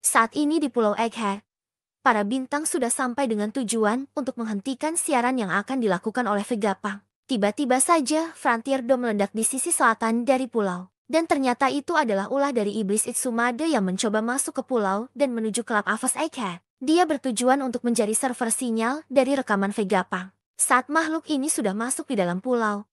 Saat ini di Pulau Egghead, para bintang sudah sampai dengan tujuan untuk menghentikan siaran yang akan dilakukan oleh Vegapunk. Tiba-tiba saja Frontier Dome meledak di sisi selatan dari pulau. Dan ternyata itu adalah ulah dari iblis Itsumade yang mencoba masuk ke pulau dan menuju klub Avos Egghead. Dia bertujuan untuk mencari server sinyal dari rekaman Vegapunk. Saat makhluk ini sudah masuk di dalam pulau,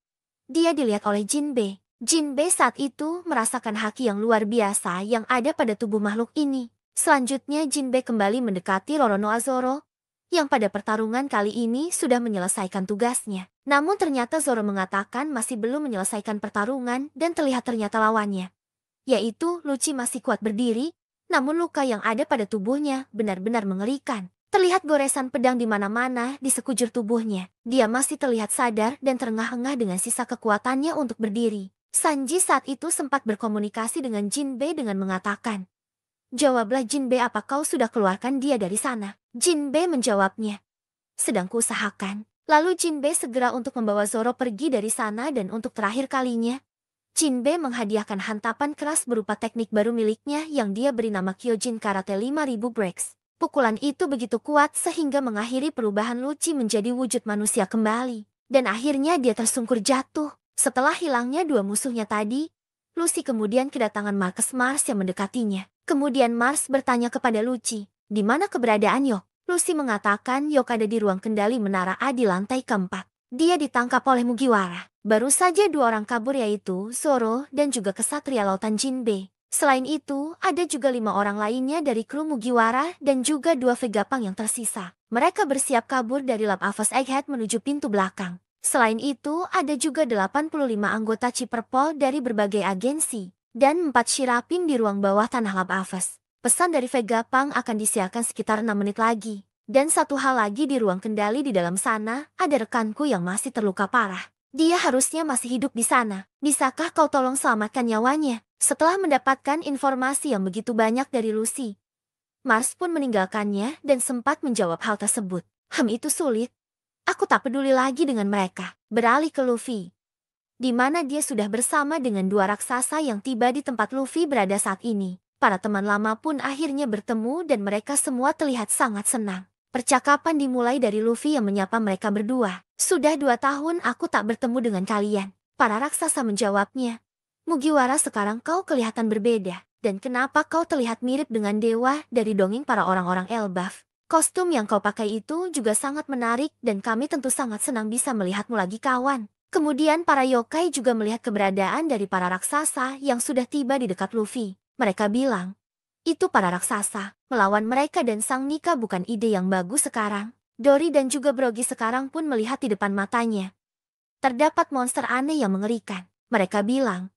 dia dilihat oleh Jinbe. Jinbe saat itu merasakan haki yang luar biasa yang ada pada tubuh makhluk ini. Selanjutnya Jinbe kembali mendekati Roronoa Zoro, yang pada pertarungan kali ini sudah menyelesaikan tugasnya. Namun ternyata Zoro mengatakan masih belum menyelesaikan pertarungan dan ternyata lawannya, yaitu Lucci masih kuat berdiri, namun luka yang ada pada tubuhnya benar-benar mengerikan. Terlihat goresan pedang di mana-mana di sekujur tubuhnya. Dia masih terlihat sadar dan terengah-engah dengan sisa kekuatannya untuk berdiri. Sanji saat itu sempat berkomunikasi dengan Jinbe dengan mengatakan, "Jawablah Jinbe, apa kau sudah keluarkan dia dari sana?" Jinbe menjawabnya, "Sedang kuusahakan." Lalu Jinbe segera untuk membawa Zoro pergi dari sana dan untuk terakhir kalinya, Jinbe menghadiahkan hantapan keras berupa teknik baru miliknya yang dia beri nama Kyojin Karate 5000 Breaks. Pukulan itu begitu kuat sehingga mengakhiri perubahan Lucci menjadi wujud manusia kembali. Dan akhirnya dia tersungkur jatuh. Setelah hilangnya dua musuhnya tadi, Lucy kemudian kedatangan Marcus Mars yang mendekatinya. Kemudian Mars bertanya kepada Lucci, "Di mana keberadaan Yok?" Lucy mengatakan Yok ada di ruang kendali menara A di lantai keempat. Dia ditangkap oleh Mugiwara. Baru saja dua orang kabur, yaitu Zoro dan juga kesatria lautan Jinbe. Selain itu, ada juga 5 orang lainnya dari kru Mugiwara dan juga 2 Vegapunk yang tersisa. Mereka bersiap kabur dari Lab Avos Egghead menuju pintu belakang. Selain itu, ada juga 85 anggota Ciperpol dari berbagai agensi, dan 4 Shiraping di ruang bawah tanah Lab Avos. Pesan dari Vegapunk akan disiarkan sekitar 6 menit lagi. Dan satu hal lagi, di ruang kendali di dalam sana, ada rekanku yang masih terluka parah. Dia harusnya masih hidup di sana. Bisakah kau tolong selamatkan nyawanya? Setelah mendapatkan informasi yang begitu banyak dari Lucy, Mars pun meninggalkannya dan sempat menjawab hal tersebut. Itu sulit. Aku tak peduli lagi dengan mereka." Beralih ke Luffy, di mana dia sudah bersama dengan 2 raksasa yang tiba di tempat Luffy berada saat ini. Para teman lama pun akhirnya bertemu dan mereka semua terlihat sangat senang. Percakapan dimulai dari Luffy yang menyapa mereka berdua. "Sudah 2 tahun aku tak bertemu dengan kalian." Para raksasa menjawabnya, "Mugiwara, sekarang kau kelihatan berbeda. Dan kenapa kau terlihat mirip dengan dewa dari dongeng para orang-orang Elbaf? Kostum yang kau pakai itu juga sangat menarik dan kami tentu sangat senang bisa melihatmu lagi, kawan." Kemudian para yokai juga melihat keberadaan dari para raksasa yang sudah tiba di dekat Luffy. Mereka bilang, "Itu para raksasa. Melawan mereka dan Sang Nika bukan ide yang bagus sekarang." Dory dan juga Brogy sekarang pun melihat di depan matanya. Terdapat monster aneh yang mengerikan. Mereka bilang,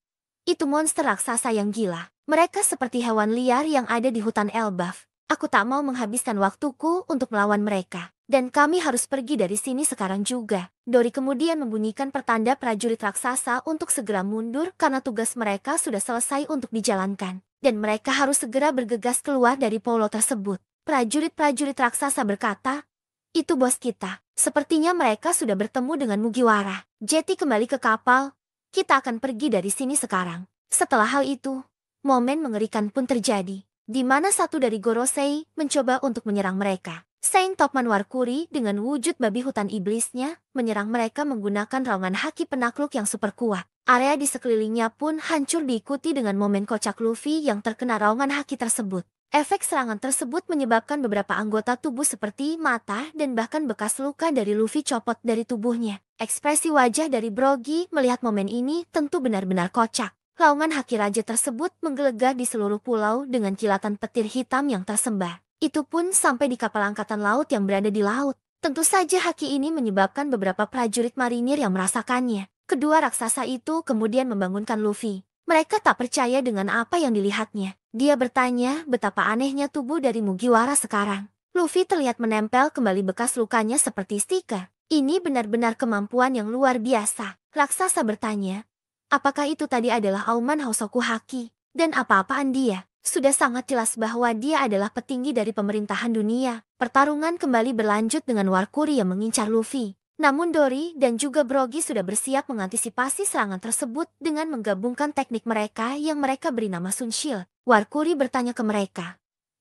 "Itu monster raksasa yang gila. Mereka seperti hewan liar yang ada di hutan Elbaf. Aku tak mau menghabiskan waktuku untuk melawan mereka. Dan kami harus pergi dari sini sekarang juga." Dory kemudian membunyikan pertanda prajurit raksasa untuk segera mundur karena tugas mereka sudah selesai untuk dijalankan. Dan mereka harus segera bergegas keluar dari pulau tersebut. Prajurit-prajurit raksasa berkata, "Itu bos kita. Sepertinya mereka sudah bertemu dengan Mugiwara. Jetty kembali ke kapal. Kita akan pergi dari sini sekarang." Setelah hal itu, momen mengerikan pun terjadi, di mana satu dari Gorosei mencoba untuk menyerang mereka. Saint Topman Warkuri dengan wujud babi hutan iblisnya menyerang mereka menggunakan raungan haki penakluk yang super kuat. Area di sekelilingnya pun hancur diikuti dengan momen kocak Luffy yang terkena raungan haki tersebut. Efek serangan tersebut menyebabkan beberapa anggota tubuh seperti mata dan bahkan bekas luka dari Luffy copot dari tubuhnya. Ekspresi wajah dari Brogy melihat momen ini tentu benar-benar kocak. Raungan haki raja tersebut menggelegar di seluruh pulau dengan kilatan petir hitam yang tersembar. Itu pun sampai di kapal angkatan laut yang berada di laut. Tentu saja haki ini menyebabkan beberapa prajurit marinir yang merasakannya. Kedua raksasa itu kemudian membangunkan Luffy. Mereka tak percaya dengan apa yang dilihatnya. Dia bertanya betapa anehnya tubuh dari Mugiwara sekarang. Luffy terlihat menempel kembali bekas lukanya seperti stiker. Ini benar-benar kemampuan yang luar biasa. Raksasa bertanya, apakah itu tadi adalah auman Hosoku Haki? Dan apa-apaan dia? Sudah sangat jelas bahwa dia adalah petinggi dari pemerintahan dunia. Pertarungan kembali berlanjut dengan Warkuri yang mengincar Luffy. Namun Dory dan juga Brogy sudah bersiap mengantisipasi serangan tersebut dengan menggabungkan teknik mereka yang mereka beri nama Sun Shield. Warkuri bertanya ke mereka,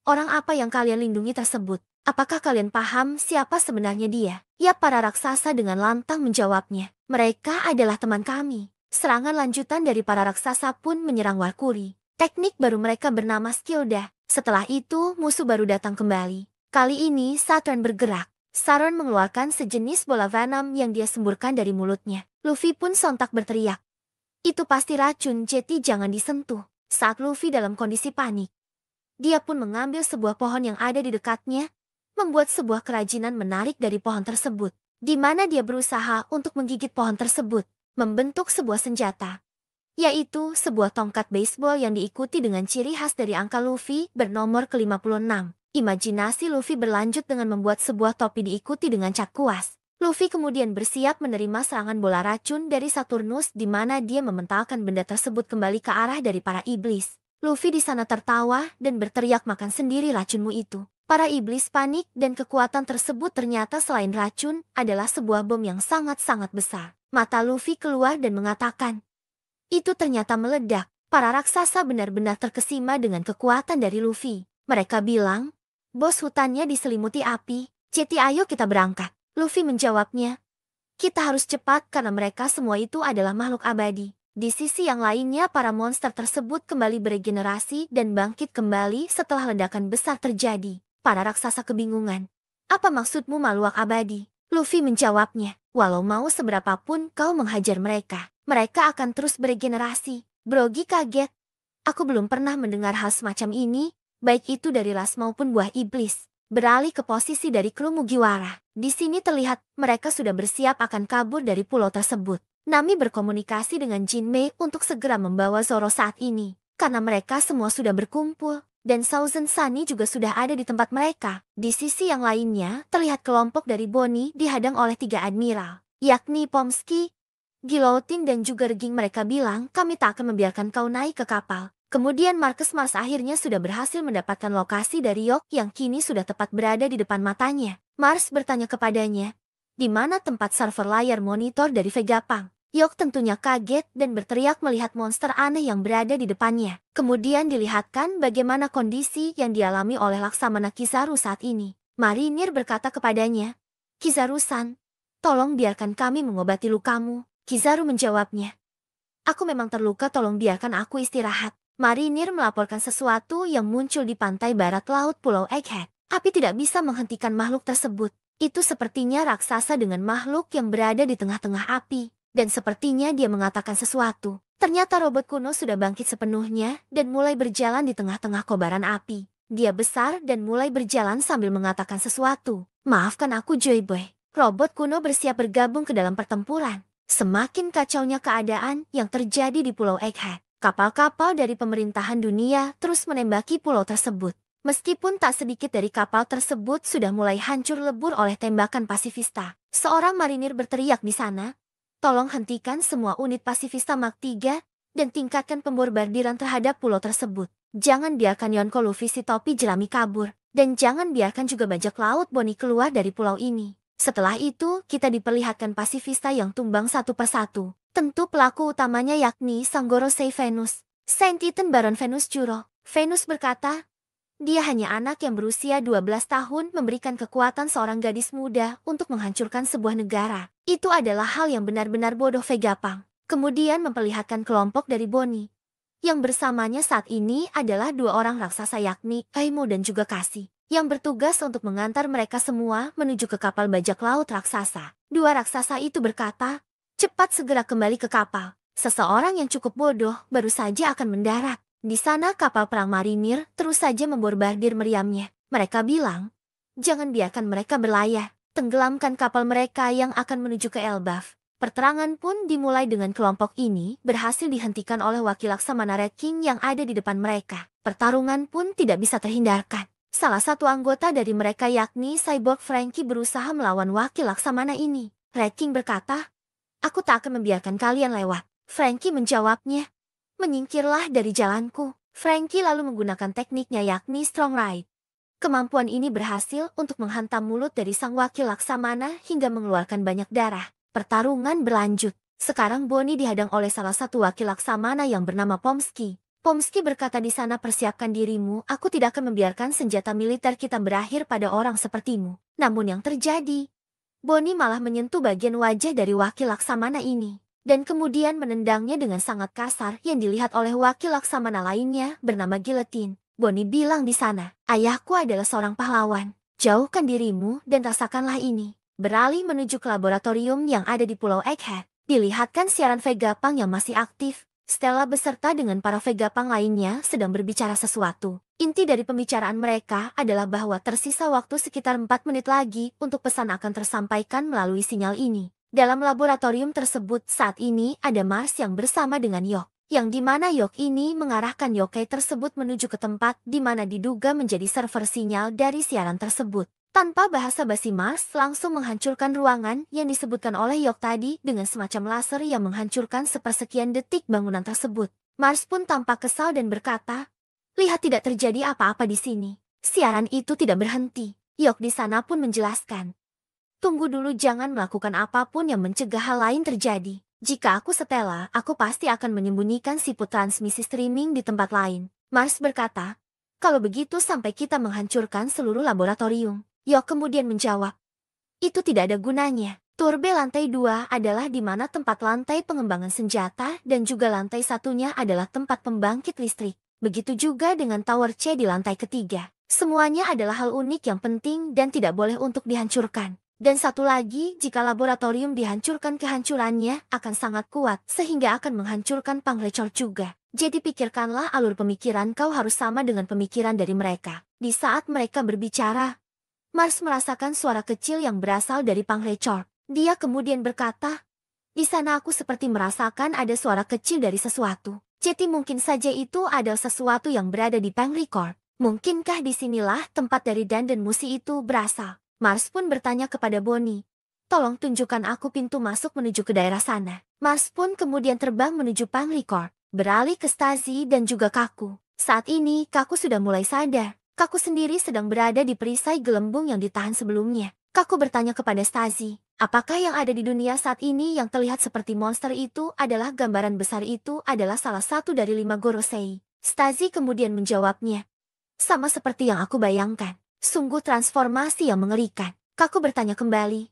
Orang apa yang kalian lindungi tersebut? Apakah kalian paham siapa sebenarnya dia? Ya, para raksasa dengan lantang menjawabnya. Mereka adalah teman kami. Serangan lanjutan dari para raksasa pun menyerang Warkuri. Teknik baru mereka bernama Skilda. Setelah itu, musuh baru datang kembali. Kali ini, Saturn bergerak. Saturn mengeluarkan sejenis bola venom yang dia semburkan dari mulutnya. Luffy pun sontak berteriak. Itu pasti racun, Jetty, jangan disentuh. Saat Luffy dalam kondisi panik, dia pun mengambil sebuah pohon yang ada di dekatnya, membuat sebuah kerajinan menarik dari pohon tersebut, di mana dia berusaha untuk menggigit pohon tersebut, membentuk sebuah senjata, yaitu sebuah tongkat baseball yang diikuti dengan ciri khas dari angka Luffy bernomor ke-56. Imajinasi Luffy berlanjut dengan membuat sebuah topi diikuti dengan cat kuas. Luffy kemudian bersiap menerima serangan bola racun dari Saturnus di mana dia mementalkan benda tersebut kembali ke arah dari para iblis. Luffy di sana tertawa dan berteriak, makan sendiri racunmu itu. Para iblis panik dan kekuatan tersebut ternyata selain racun adalah sebuah bom yang sangat-sangat besar. Mata Luffy keluar dan mengatakan, itu ternyata meledak. Para raksasa benar-benar terkesima dengan kekuatan dari Luffy. Mereka bilang, bos hutannya diselimuti api. Jetty, ayo kita berangkat. Luffy menjawabnya, kita harus cepat karena mereka semua itu adalah makhluk abadi. Di sisi yang lainnya, para monster tersebut kembali beregenerasi dan bangkit kembali setelah ledakan besar terjadi. Para raksasa kebingungan. Apa maksudmu makhluk abadi? Luffy menjawabnya, walau mau seberapapun kau menghajar mereka, mereka akan terus beregenerasi. Brogy kaget. Aku belum pernah mendengar hal semacam ini, baik itu dari ras maupun buah iblis. Beralih ke posisi dari kru Mugiwara. Di sini terlihat mereka sudah bersiap akan kabur dari pulau tersebut. Nami berkomunikasi dengan Jinmei untuk segera membawa Zoro saat ini, karena mereka semua sudah berkumpul, dan Thousand Sunny juga sudah ada di tempat mereka. Di sisi yang lainnya, terlihat kelompok dari Bonnie dihadang oleh 3 admiral, yakni Pomsky, Guillotine dan juga Reging. Mereka bilang, kami tak akan membiarkan kau naik ke kapal. Kemudian Marcus Mars akhirnya sudah berhasil mendapatkan lokasi dari Yok yang kini sudah tepat berada di depan matanya. Mars bertanya kepadanya, di mana tempat server layar monitor dari Vegapunk? Yok tentunya kaget dan berteriak melihat monster aneh yang berada di depannya. Kemudian dilihatkan bagaimana kondisi yang dialami oleh Laksamana Kizaru saat ini. Marinir berkata kepadanya, Kizaru-san, tolong biarkan kami mengobati lukamu. Kizaru menjawabnya, aku memang terluka, tolong biarkan aku istirahat. Marinir melaporkan sesuatu yang muncul di pantai barat laut Pulau Egghead. Api tidak bisa menghentikan makhluk tersebut. Itu sepertinya raksasa dengan makhluk yang berada di tengah-tengah api. Dan sepertinya dia mengatakan sesuatu. Ternyata robot kuno sudah bangkit sepenuhnya dan mulai berjalan di tengah-tengah kobaran api. Dia besar dan mulai berjalan sambil mengatakan sesuatu. Maafkan aku, Joy Boy. Robot kuno bersiap bergabung ke dalam pertempuran. Semakin kacaunya keadaan yang terjadi di Pulau Egghead. Kapal-kapal dari pemerintahan dunia terus menembaki pulau tersebut. Meskipun tak sedikit dari kapal tersebut sudah mulai hancur lebur oleh tembakan pasifista. Seorang marinir berteriak di sana, tolong hentikan semua unit pasifista Mark 3 dan tingkatkan pembombardiran terhadap pulau tersebut. Jangan biarkan Yonko Luffy si topi jerami kabur. Dan jangan biarkan juga bajak laut Bonnie keluar dari pulau ini. Setelah itu, kita diperlihatkan pasifista yang tumbang satu persatu. Tentu pelaku utamanya yakni Sang Gorosei Venus, Saint Titan Baron Venus Juro. Venus berkata, dia hanya anak yang berusia 12 tahun memberikan kekuatan seorang gadis muda untuk menghancurkan sebuah negara. Itu adalah hal yang benar-benar bodoh. Vegapunk kemudian memperlihatkan kelompok dari Bonnie. Yang bersamanya saat ini adalah 2 orang raksasa yakni Aimo dan juga Kasi, yang bertugas untuk mengantar mereka semua menuju ke kapal bajak laut raksasa. 2 raksasa itu berkata, cepat segera kembali ke kapal. Seseorang yang cukup bodoh baru saja akan mendarat. Di sana kapal perang marinir terus saja membombardir meriamnya. Mereka bilang, jangan biarkan mereka berlayar. Tenggelamkan kapal mereka yang akan menuju ke Elbaf. Perterangan pun dimulai dengan kelompok ini berhasil dihentikan oleh wakil Laksamana Red King yang ada di depan mereka. Pertarungan pun tidak bisa terhindarkan. Salah satu anggota dari mereka yakni Cyborg Franky berusaha melawan wakil Laksamana ini. Red King berkata, aku tak akan membiarkan kalian lewat. Franky menjawabnya, menyingkirlah dari jalanku. Franky lalu menggunakan tekniknya yakni Strong Ride. Kemampuan ini berhasil untuk menghantam mulut dari sang wakil Laksamana hingga mengeluarkan banyak darah. Pertarungan berlanjut. Sekarang Bonnie dihadang oleh salah satu wakil Laksamana yang bernama Pomsky. Pomsky berkata di sana persiapkan dirimu, aku tidak akan membiarkan senjata militer kita berakhir pada orang sepertimu. Namun yang terjadi, Bonnie malah menyentuh bagian wajah dari wakil Laksamana ini. Dan kemudian menendangnya dengan sangat kasar yang dilihat oleh wakil Laksamana lainnya bernama Guillotine. Bonnie bilang di sana, ayahku adalah seorang pahlawan. Jauhkan dirimu dan rasakanlah ini. Beralih menuju ke laboratorium yang ada di Pulau Egghead. Dilihatkan siaran Vegapunk yang masih aktif. Stella beserta dengan para Vegapunk lainnya sedang berbicara sesuatu. Inti dari pembicaraan mereka adalah bahwa tersisa waktu sekitar 4 menit lagi untuk pesan akan tersampaikan melalui sinyal ini. Dalam laboratorium tersebut saat ini ada Mars yang bersama dengan Yok. Yang dimana Yok ini mengarahkan yokai tersebut menuju ke tempat di mana diduga menjadi server sinyal dari siaran tersebut. Tanpa basa-basi Mars langsung menghancurkan ruangan yang disebutkan oleh Yok tadi dengan semacam laser yang menghancurkan sepersekian detik bangunan tersebut. Mars pun tampak kesal dan berkata, lihat tidak terjadi apa-apa di sini. Siaran itu tidak berhenti. Yok di sana pun menjelaskan, tunggu dulu jangan melakukan apapun yang mencegah hal lain terjadi. Jika aku Stella, aku pasti akan menyembunyikan siput transmisi streaming di tempat lain. Mars berkata, kalau begitu sampai kita menghancurkan seluruh laboratorium. Yok kemudian menjawab, itu tidak ada gunanya. Turbe lantai 2 adalah di mana tempat lantai pengembangan senjata dan juga lantai satunya adalah tempat pembangkit listrik. Begitu juga dengan Tower C di lantai ketiga. Semuanya adalah hal unik yang penting dan tidak boleh untuk dihancurkan. Dan satu lagi, jika laboratorium dihancurkan kehancurannya akan sangat kuat sehingga akan menghancurkan Pangrecor juga. Jadi pikirkanlah alur pemikiran kau harus sama dengan pemikiran dari mereka. Di saat mereka berbicara, Mars merasakan suara kecil yang berasal dari Pangrecor. Dia kemudian berkata, di sana aku seperti merasakan ada suara kecil dari sesuatu. Jadi mungkin saja itu adalah sesuatu yang berada di Pangrecor. Mungkinkah disinilah tempat dari dan Musi itu berasal? Mars pun bertanya kepada Bonnie, tolong tunjukkan aku pintu masuk menuju ke daerah sana. Mars pun kemudian terbang menuju Pangrecor, beralih ke Stasi dan juga Kaku. Saat ini Kaku sudah mulai sadar. Kaku sendiri sedang berada di perisai gelembung yang ditahan sebelumnya. Kaku bertanya kepada Stasi, apakah yang ada di dunia saat ini yang terlihat seperti monster itu adalah gambaran besar itu adalah salah satu dari 5 Gorosei? Stasi kemudian menjawabnya, sama seperti yang aku bayangkan. Sungguh transformasi yang mengerikan. Kaku bertanya kembali,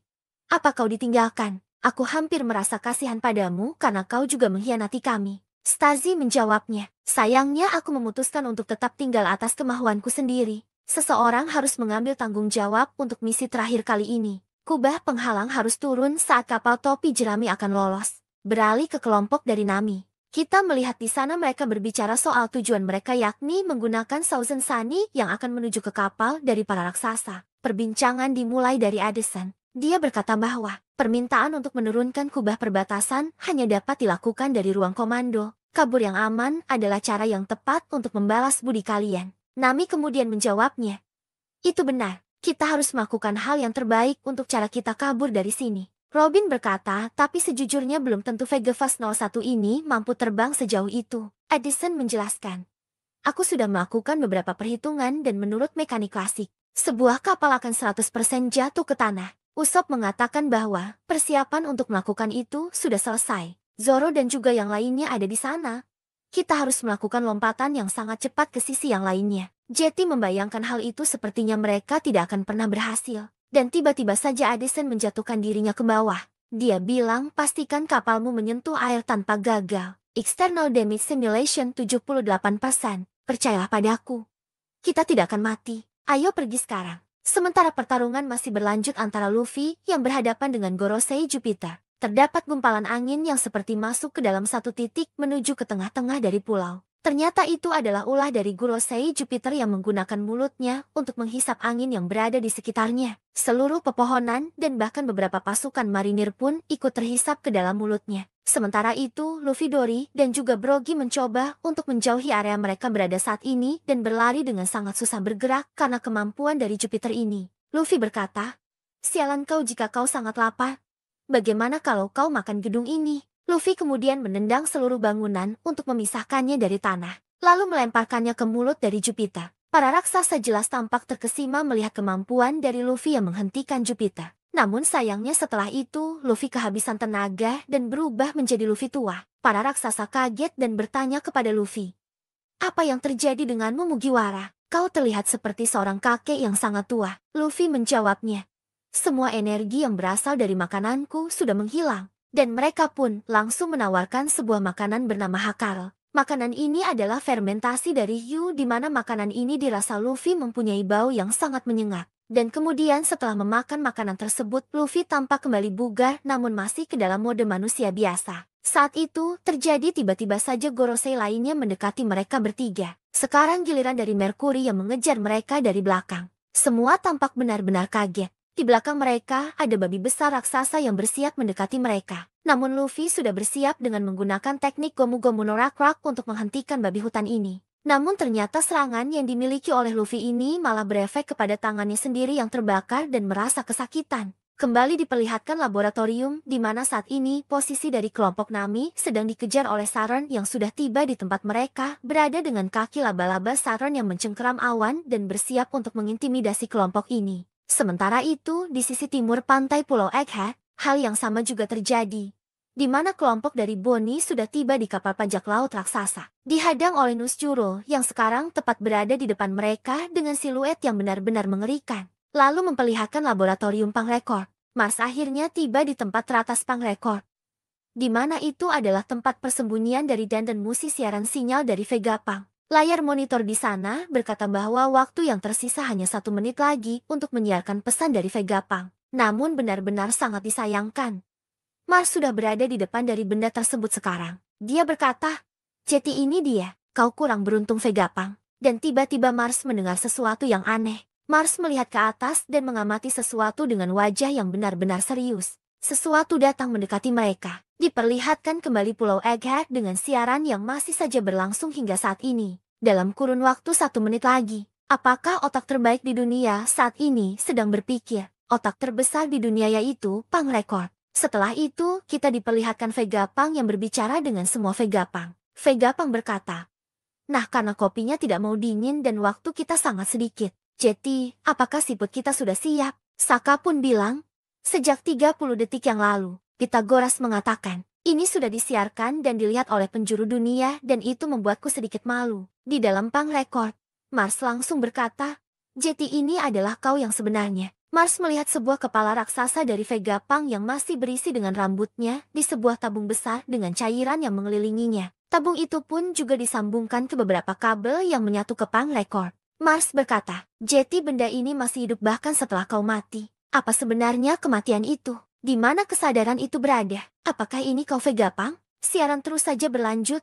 apa kau ditinggalkan? Aku hampir merasa kasihan padamu karena kau juga mengkhianati kami. Stasi menjawabnya, sayangnya aku memutuskan untuk tetap tinggal atas kemauanku sendiri. Seseorang harus mengambil tanggung jawab untuk misi terakhir kali ini. Kubah penghalang harus turun saat kapal topi jerami akan lolos. Beralih ke kelompok dari Nami. Kita melihat di sana mereka berbicara soal tujuan mereka yakni menggunakan Thousand Sunny yang akan menuju ke kapal dari para raksasa. Perbincangan dimulai dari Addison. Dia berkata bahwa permintaan untuk menurunkan kubah perbatasan hanya dapat dilakukan dari ruang komando. Kabur yang aman adalah cara yang tepat untuk membalas budi kalian. Nami kemudian menjawabnya, itu benar. Kita harus melakukan hal yang terbaik untuk cara kita kabur dari sini. Robin berkata, tapi sejujurnya belum tentu Vegafast 01 ini mampu terbang sejauh itu. Addison menjelaskan, aku sudah melakukan beberapa perhitungan dan menurut mekanik klasik, sebuah kapal akan 100% jatuh ke tanah. Usopp mengatakan bahwa persiapan untuk melakukan itu sudah selesai. Zoro dan juga yang lainnya ada di sana. Kita harus melakukan lompatan yang sangat cepat ke sisi yang lainnya. Jetty membayangkan hal itu sepertinya mereka tidak akan pernah berhasil. Dan tiba-tiba saja Addison menjatuhkan dirinya ke bawah. Dia bilang, pastikan kapalmu menyentuh air tanpa gagal. External damage simulation 78%. Percayalah padaku. Kita tidak akan mati. Ayo pergi sekarang. Sementara pertarungan masih berlanjut antara Luffy yang berhadapan dengan Gorosei Jupiter. Terdapat gumpalan angin yang seperti masuk ke dalam satu titik menuju ke tengah-tengah dari pulau. Ternyata itu adalah ulah dari Gorosei Jupiter yang menggunakan mulutnya untuk menghisap angin yang berada di sekitarnya. Seluruh pepohonan dan bahkan beberapa pasukan marinir pun ikut terhisap ke dalam mulutnya. Sementara itu, Luffy, Dory, dan juga Brogy mencoba untuk menjauhi area mereka berada saat ini dan berlari dengan sangat susah bergerak karena kemampuan dari Jupiter ini. Luffy berkata, sialan kau jika kau sangat lapar. Bagaimana kalau kau makan gedung ini? Luffy kemudian menendang seluruh bangunan untuk memisahkannya dari tanah, lalu melemparkannya ke mulut dari Jupiter. Para raksasa jelas tampak terkesima melihat kemampuan dari Luffy yang menghentikan Jupiter. Namun sayangnya setelah itu, Luffy kehabisan tenaga dan berubah menjadi Luffy tua. Para raksasa kaget dan bertanya kepada Luffy, Apa yang terjadi denganmu Mugiwara? Kau terlihat seperti seorang kakek yang sangat tua. Luffy menjawabnya. Semua energi yang berasal dari makananku sudah menghilang. Dan mereka pun langsung menawarkan sebuah makanan bernama Hakal. Makanan ini adalah fermentasi dari Yu, di mana makanan ini dirasa Luffy mempunyai bau yang sangat menyengat. Dan kemudian setelah memakan makanan tersebut, Luffy tampak kembali bugar namun masih ke dalam mode manusia biasa. Saat itu, terjadi tiba-tiba saja Gorosei lainnya mendekati mereka bertiga. Sekarang giliran dari Mercury yang mengejar mereka dari belakang. Semua tampak benar-benar kaget. Di belakang mereka ada babi besar raksasa yang bersiap mendekati mereka. Namun Luffy sudah bersiap dengan menggunakan teknik Gomu Gomu no Rakrak untuk menghentikan babi hutan ini. Namun ternyata serangan yang dimiliki oleh Luffy ini malah berefek kepada tangannya sendiri yang terbakar dan merasa kesakitan. Kembali diperlihatkan laboratorium di mana saat ini posisi dari kelompok Nami sedang dikejar oleh Saron yang sudah tiba di tempat mereka, berada dengan kaki laba-laba Saron yang mencengkeram awan dan bersiap untuk mengintimidasi kelompok ini. Sementara itu, di sisi timur pantai Pulau Egghead, hal yang sama juga terjadi, di mana kelompok dari Bonnie sudah tiba di kapal bajak laut raksasa, dihadang oleh Nusjuro yang sekarang tepat berada di depan mereka dengan siluet yang benar-benar mengerikan. Lalu memperlihatkan laboratorium Pangrekord. Mars akhirnya tiba di tempat teratas Pangrekord, di mana itu adalah tempat persembunyian dari dandan musisi siaran sinyal dari Vegapunk. Layar monitor di sana berkata bahwa waktu yang tersisa hanya 1 menit lagi untuk menyiarkan pesan dari Vegapunk. Namun benar-benar sangat disayangkan, Mars sudah berada di depan dari benda tersebut sekarang. Dia berkata, "Jadi ini dia, kau kurang beruntung Vegapunk." Dan tiba-tiba Mars mendengar sesuatu yang aneh. Mars melihat ke atas dan mengamati sesuatu dengan wajah yang benar-benar serius. Sesuatu datang mendekati mereka. Diperlihatkan kembali Pulau Egghead dengan siaran yang masih saja berlangsung hingga saat ini. Dalam kurun waktu 1 menit lagi. Apakah otak terbaik di dunia saat ini sedang berpikir? Otak terbesar di dunia yaitu Pangrekord. Setelah itu, kita diperlihatkan Vegapunk yang berbicara dengan semua Vegapunk. Vegapunk berkata, "Nah, karena kopinya tidak mau dingin dan waktu kita sangat sedikit. Jadi, apakah siput kita sudah siap?" Saka pun bilang, "Sejak 30 detik yang lalu." Pitagoras mengatakan, "Ini sudah disiarkan dan dilihat oleh penjuru dunia dan itu membuatku sedikit malu." Di dalam Pangrekord, Mars langsung berkata, "Jadi ini adalah kau yang sebenarnya." Mars melihat sebuah kepala raksasa dari Vegapunk yang masih berisi dengan rambutnya di sebuah tabung besar dengan cairan yang mengelilinginya. Tabung itu pun juga disambungkan ke beberapa kabel yang menyatu ke Pangrekord. Mars berkata, "Jadi benda ini masih hidup bahkan setelah kau mati. Apa sebenarnya kematian itu? Di mana kesadaran itu berada? Apakah ini kau Vegapunk?" Siaran terus saja berlanjut.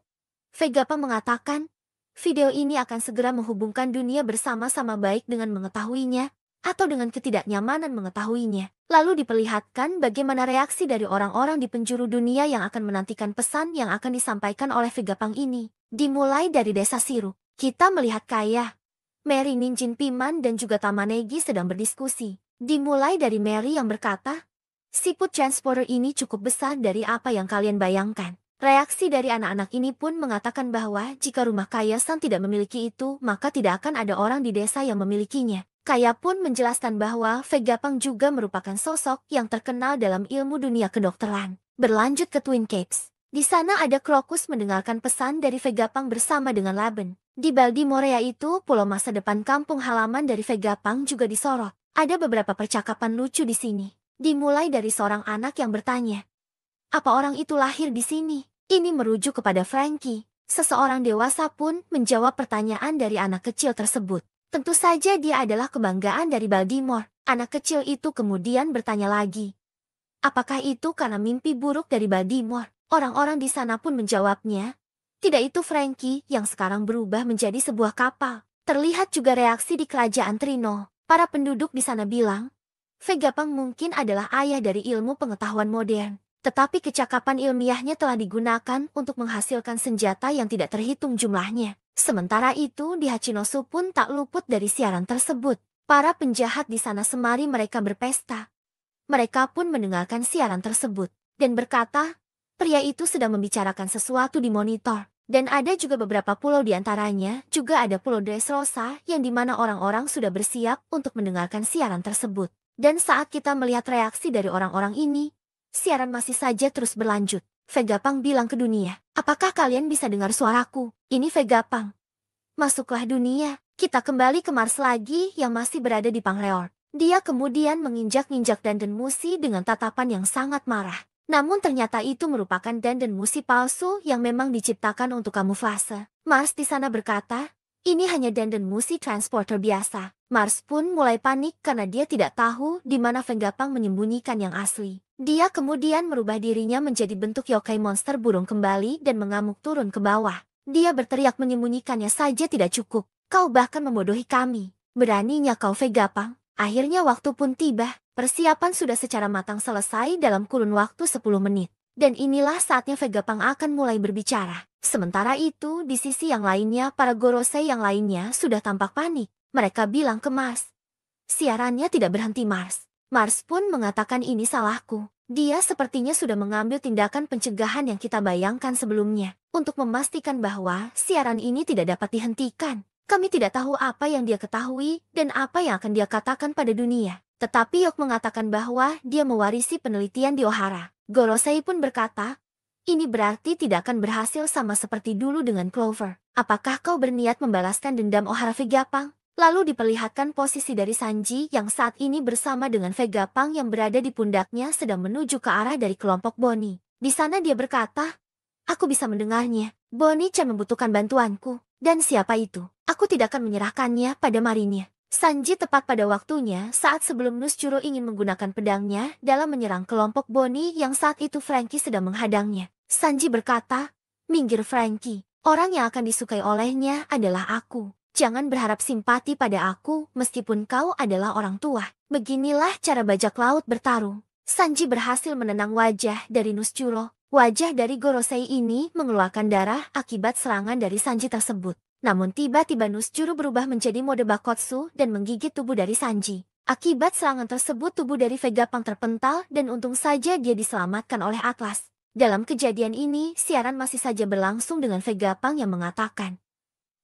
Vegapunk mengatakan, "Video ini akan segera menghubungkan dunia bersama-sama baik dengan mengetahuinya, atau dengan ketidaknyamanan mengetahuinya." Lalu diperlihatkan bagaimana reaksi dari orang-orang di penjuru dunia yang akan menantikan pesan yang akan disampaikan oleh Vegapunk ini. Dimulai dari desa Siru, kita melihat Kaya, Mary, Ninjin Piman dan juga Tamanegi sedang berdiskusi. Dimulai dari Mary yang berkata, "Siput transporter ini cukup besar dari apa yang kalian bayangkan." Reaksi dari anak-anak ini pun mengatakan bahwa jika rumah Kaya-san tidak memiliki itu, maka tidak akan ada orang di desa yang memilikinya. Kaya pun menjelaskan bahwa Vegapunk juga merupakan sosok yang terkenal dalam ilmu dunia kedokteran. Berlanjut ke Twin Capes. Di sana ada Crocus mendengarkan pesan dari Vegapunk bersama dengan Laben. Di Baldi-Morea itu, pulau masa depan kampung halaman dari Vegapunk juga disorot. Ada beberapa percakapan lucu di sini. Dimulai dari seorang anak yang bertanya, "Apa orang itu lahir di sini?" Ini merujuk kepada Frankie. Seseorang dewasa pun menjawab pertanyaan dari anak kecil tersebut. Tentu saja dia adalah kebanggaan dari Baltimore. Anak kecil itu kemudian bertanya lagi, "Apakah itu karena mimpi buruk dari Baltimore?" Orang-orang di sana pun menjawabnya, "Tidak, itu Frankie yang sekarang berubah menjadi sebuah kapal." Terlihat juga reaksi di kerajaan Trino. Para penduduk di sana bilang, Vegapunk mungkin adalah ayah dari ilmu pengetahuan modern. Tetapi kecakapan ilmiahnya telah digunakan untuk menghasilkan senjata yang tidak terhitung jumlahnya. Sementara itu di Hachinosu pun tak luput dari siaran tersebut. Para penjahat di sana semari mereka berpesta. Mereka pun mendengarkan siaran tersebut dan berkata, pria itu sedang membicarakan sesuatu di monitor. Dan ada juga beberapa pulau di antaranya, juga ada Pulau Dressrosa yang dimana orang-orang sudah bersiap untuk mendengarkan siaran tersebut. Dan saat kita melihat reaksi dari orang-orang ini, siaran masih saja terus berlanjut. Vegapunk bilang ke dunia, "Apakah kalian bisa dengar suaraku?" Ini Vegapunk. Masuklah dunia. Kita kembali ke Mars lagi yang masih berada di Pangreor. Dia kemudian menginjak-injak dandan musi dengan tatapan yang sangat marah. Namun ternyata itu merupakan dandan musi palsu yang memang diciptakan untuk kamuflase. Mars di sana berkata, ini hanya dandan musi transporter biasa. Mars pun mulai panik karena dia tidak tahu di mana Vegapunk menyembunyikan yang asli. Dia kemudian merubah dirinya menjadi bentuk yokai monster burung kembali dan mengamuk turun ke bawah. Dia berteriak menyembunyikannya saja tidak cukup. Kau bahkan membodohi kami. Beraninya kau Vegapunk. Akhirnya waktu pun tiba. Persiapan sudah secara matang selesai dalam kurun waktu 10 menit. Dan inilah saatnya Vegapunk akan mulai berbicara. Sementara itu, di sisi yang lainnya, para Gorosei yang lainnya sudah tampak panik. Mereka bilang ke Mars, siarannya tidak berhenti Mars. Mars pun mengatakan ini salahku. Dia sepertinya sudah mengambil tindakan pencegahan yang kita bayangkan sebelumnya. Untuk memastikan bahwa siaran ini tidak dapat dihentikan. Kami tidak tahu apa yang dia ketahui dan apa yang akan dia katakan pada dunia. Tetapi Yok mengatakan bahwa dia mewarisi penelitian di Ohara. Gorosei pun berkata, ini berarti tidak akan berhasil sama seperti dulu dengan Clover. Apakah kau berniat membalaskan dendam Ohara Vegapunk? Lalu diperlihatkan posisi dari Sanji yang saat ini bersama dengan Vegapunk yang berada di pundaknya sedang menuju ke arah dari kelompok Bonnie. Di sana dia berkata, aku bisa mendengarnya. Bonnie-chan membutuhkan bantuanku. Dan siapa itu? Aku tidak akan menyerahkannya pada Marinnya. Sanji tepat pada waktunya saat sebelum Nusjuro ingin menggunakan pedangnya dalam menyerang kelompok Bonnie yang saat itu Franky sedang menghadangnya. Sanji berkata, minggir Franky, orang yang akan disukai olehnya adalah aku. Jangan berharap simpati pada aku meskipun kau adalah orang tua. Beginilah cara bajak laut bertarung. Sanji berhasil menenang wajah dari Nusjuro. Wajah dari Gorosei ini mengeluarkan darah akibat serangan dari Sanji tersebut. Namun tiba-tiba Nusjuro berubah menjadi mode Bakotsu dan menggigit tubuh dari Sanji. Akibat serangan tersebut tubuh dari Vegapunk terpental dan untung saja dia diselamatkan oleh Atlas. Dalam kejadian ini, siaran masih saja berlangsung dengan Vegapunk yang mengatakan,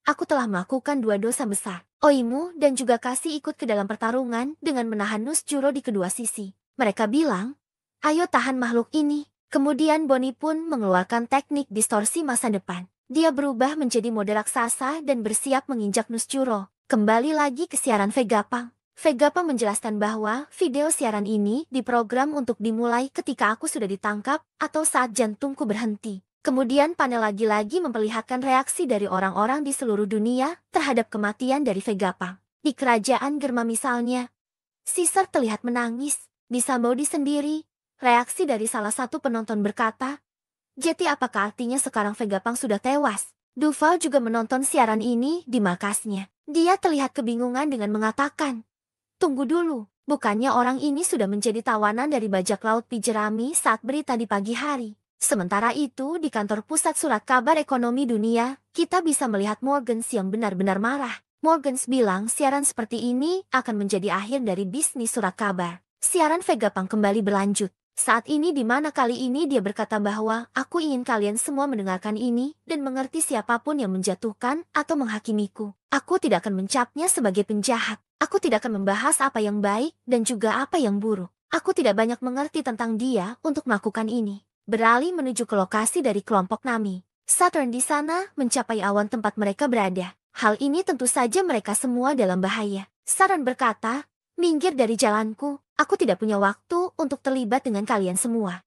aku telah melakukan 2 dosa besar. Oimu dan juga Kasi ikut ke dalam pertarungan dengan menahan Nusjuro di kedua sisi. Mereka bilang, ayo tahan makhluk ini. Kemudian Bonnie pun mengeluarkan teknik distorsi masa depan. Dia berubah menjadi mode raksasa dan bersiap menginjak Nusjuro. Kembali lagi ke siaran Vegapunk. Vegapunk menjelaskan bahwa video siaran ini diprogram untuk dimulai ketika aku sudah ditangkap atau saat jantungku berhenti. Kemudian panel lagi-lagi memperlihatkan reaksi dari orang-orang di seluruh dunia terhadap kematian dari Vegapunk. Di kerajaan Germa misalnya, Caesar terlihat menangis. Di Sambaudi sendiri, reaksi dari salah satu penonton berkata, jadi apakah artinya sekarang Vegapunk sudah tewas? Duval juga menonton siaran ini di markasnya. Dia terlihat kebingungan dengan mengatakan, tunggu dulu, bukannya orang ini sudah menjadi tawanan dari bajak laut Pijerami saat berita di pagi hari. Sementara itu di kantor pusat surat kabar ekonomi dunia, kita bisa melihat Morgans yang benar-benar marah. Morgans bilang siaran seperti ini akan menjadi akhir dari bisnis surat kabar. Siaran Vegapunk kembali berlanjut. Saat ini di mana kali ini dia berkata bahwa aku ingin kalian semua mendengarkan ini dan mengerti siapapun yang menjatuhkan atau menghakimiku. Aku tidak akan mencapnya sebagai penjahat. Aku tidak akan membahas apa yang baik dan juga apa yang buruk. Aku tidak banyak mengerti tentang dia untuk melakukan ini. Beralih menuju ke lokasi dari kelompok Nami. Saturn di sana mencapai awan tempat mereka berada. Hal ini tentu saja mereka semua dalam bahaya. Saturn berkata, minggir dari jalanku. Aku tidak punya waktu untuk terlibat dengan kalian semua.